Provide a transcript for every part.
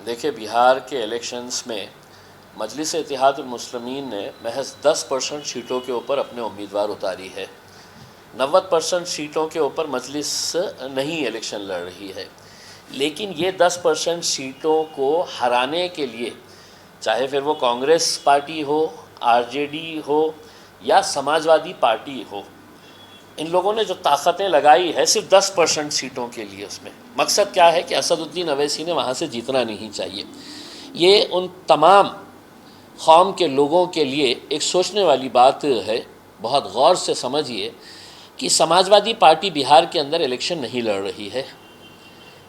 देखिए, बिहार के इलेक्शंस में मजलिस इत्तेहादुल मुस्लिमीन ने महज 10% सीटों के ऊपर अपने उम्मीदवार उतारी है। 90% सीटों के ऊपर मजलिस नहीं इलेक्शन लड़ रही है। लेकिन ये 10% सीटों को हराने के लिए, चाहे फिर वो कांग्रेस पार्टी हो, आरजेडी हो या समाजवादी पार्टी हो, इन लोगों ने जो ताकतें लगाई है सिर्फ 10% सीटों के लिए, उसमें मकसद क्या है कि असदुद्दीन अवैसी ने वहाँ से जीतना नहीं चाहिए। ये उन तमाम कौम के लोगों के लिए एक सोचने वाली बात है। बहुत गौर से समझिए कि समाजवादी पार्टी बिहार के अंदर इलेक्शन नहीं लड़ रही है।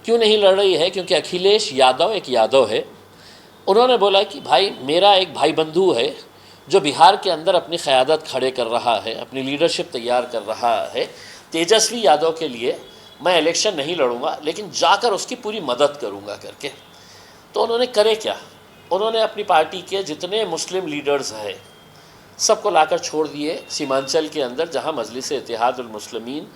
क्यों नहीं लड़ रही है? क्योंकि अखिलेश यादव एक यादव है। उन्होंने बोला कि भाई, मेरा एक भाई बंधु है जो बिहार के अंदर अपनी क़यादत खड़े कर रहा है, अपनी लीडरशिप तैयार कर रहा है, तेजस्वी यादव के लिए मैं इलेक्शन नहीं लड़ूंगा, लेकिन जाकर उसकी पूरी मदद करूंगा करके। तो उन्होंने करे क्या? उन्होंने अपनी पार्टी के जितने मुस्लिम लीडर्स हैं सबको लाकर छोड़ दिए सीमांचल के अंदर, जहां मजलिस इत्तेहादुल मुस्लिमीन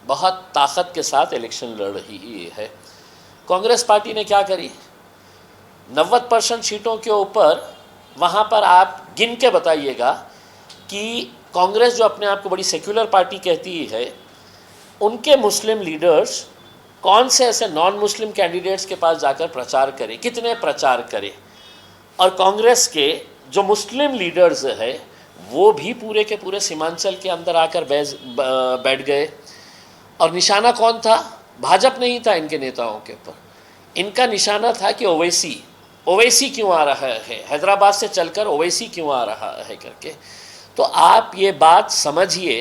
बहुत ताकत के साथ इलेक्शन लड़ रही है। कांग्रेस पार्टी ने क्या करी? 90% सीटों के ऊपर वहाँ पर आप गिन के बताइएगा कि कांग्रेस, जो अपने आप को बड़ी सेक्युलर पार्टी कहती है, उनके मुस्लिम लीडर्स कौन से ऐसे नॉन मुस्लिम कैंडिडेट्स के पास जाकर प्रचार करें, कितने प्रचार करें। और कांग्रेस के जो मुस्लिम लीडर्स है वो भी पूरे के पूरे सीमांचल के अंदर आकर बैठ गए। और निशाना कौन था? भाजपा नहीं था इनके नेताओं के ऊपर। इनका निशाना था कि ओवैसी क्यों आ रहा है, हैदराबाद से चलकर ओवैसी क्यों आ रहा है करके। तो आप ये बात समझिए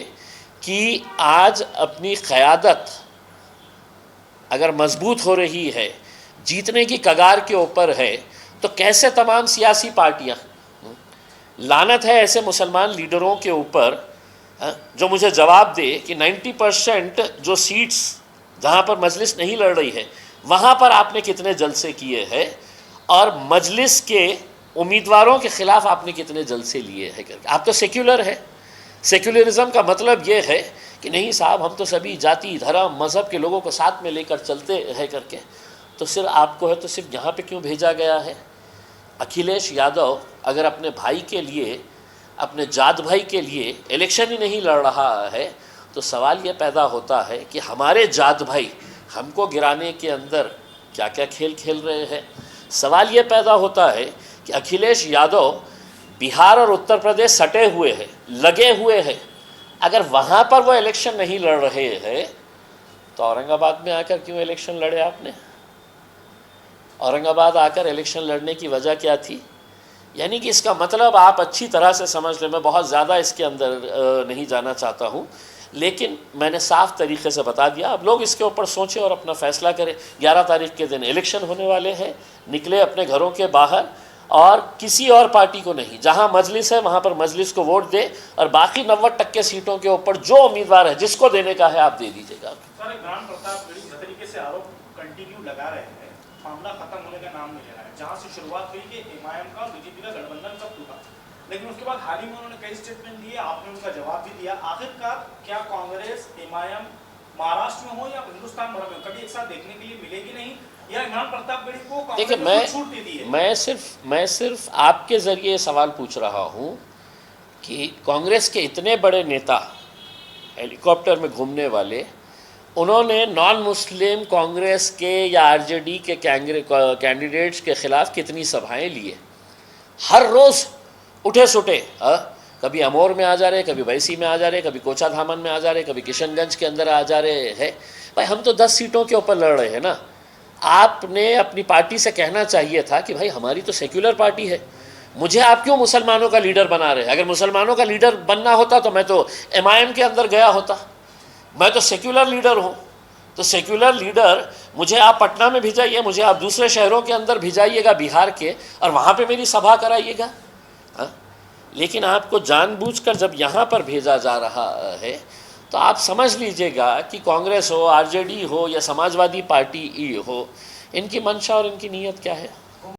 कि आज अपनी क़यादत अगर मजबूत हो रही है, जीतने की कगार के ऊपर है, तो कैसे तमाम सियासी पार्टियां, लानत है ऐसे मुसलमान लीडरों के ऊपर जो मुझे जवाब दे कि 90% जो सीट्स जहां पर मजलिस नहीं लड़ रही है वहां पर आपने कितने जलसे किए हैं और मजलिस के उम्मीदवारों के ख़िलाफ़ आपने कितने जलसे लिए हैं करके। आप तो सेक्युलर है। सेक्युलरिज़म का मतलब ये है कि नहीं साहब, हम तो सभी जाति, धर्म, मज़हब के लोगों को साथ में लेकर चलते हैं करके। तो सिर्फ आपको है तो सिर्फ यहाँ पे क्यों भेजा गया है? अखिलेश यादव अगर अपने भाई के लिए, अपने जात भाई के लिए इलेक्शन ही नहीं लड़ रहा है, तो सवाल ये पैदा होता है कि हमारे जात भाई हमको गिराने के अंदर क्या क्या खेल खेल रहे हैं। सवाल ये पैदा होता है कि अखिलेश यादव बिहार और उत्तर प्रदेश सटे हुए हैं, लगे हुए हैं। अगर वहाँ पर वो इलेक्शन नहीं लड़ रहे हैं तो औरंगाबाद में आकर क्यों इलेक्शन लड़े आपने? औरंगाबाद आकर इलेक्शन लड़ने की वजह क्या थी? यानी कि इसका मतलब आप अच्छी तरह से समझ लें। मैं बहुत ज़्यादा इसके अंदर नहीं जाना चाहता हूँ, लेकिन मैंने साफ तरीके से बता दिया। अब लोग इसके ऊपर सोचें और अपना फ़ैसला करें। 11 तारीख के दिन इलेक्शन होने वाले हैं। निकले अपने घरों के बाहर और किसी और पार्टी को नहीं, जहां मजलिस है वहां पर मजलिस को वोट दे और बाकी 90% सीटों के ऊपर जो उम्मीदवार है, जिसको देने का है, आप दे दीजिएगा। सर, इमरान प्रताप जिस तरीके से आरोप कंटिन्यू लगा रहे हैं, मामला खत्म होने का नाम नहीं ले रहा है। जहां से शुरुआत हुई कि एमआईएम का बीजेपी का गठबंधन सब टूटा, लेकिन उसके बाद हाल ही में उन्होंने कई स्टेटमेंट दिए, आपने उनका जवाब भी दिया। आखिरकार क्या कांग्रेस, एमआईएम महाराष्ट्र में हो या हिंदुस्तान भर में, कभी एक साथ देखने के लिए मिलेगी नहीं, या इमरान प्रतापगढ़ी को देखिए, मैं सिर्फ आपके जरिए सवाल पूछ रहा हूं कि कांग्रेस के इतने बड़े नेता, हेलीकॉप्टर में घूमने वाले, उन्होंने नॉन मुस्लिम कांग्रेस के या आरजेडी के कैंडिडेट्स के खिलाफ कितनी सभाएं लिए? हर रोज़ उठे सुटे, कभी अमोर में आ जा रहे, कभी वैसी में आ जा रहे, कभी कोचाधामन में आ जा रहे, कभी किशनगंज के अंदर आ जा रहे हैं। भाई, हम तो 10 सीटों के ऊपर लड़ रहे हैं ना। आपने अपनी पार्टी से कहना चाहिए था कि भाई, हमारी तो सेक्युलर पार्टी है, मुझे आप क्यों मुसलमानों का लीडर बना रहे हैं? अगर मुसलमानों का लीडर बनना होता तो मैं तो एमआईएम के अंदर गया होता। मैं तो सेक्युलर लीडर हूँ। तो सेक्युलर लीडर मुझे आप पटना में भिजाइए, मुझे आप दूसरे शहरों के अंदर भिजाइएगा बिहार के, और वहाँ पे मेरी सभा कराइएगा। लेकिन आपको जानबूझकर जब यहाँ पर भेजा जा रहा है, तो आप समझ लीजिएगा कि कांग्रेस हो, आरजेडी हो या समाजवादी पार्टी हो, इनकी मंशा और इनकी नीयत क्या है।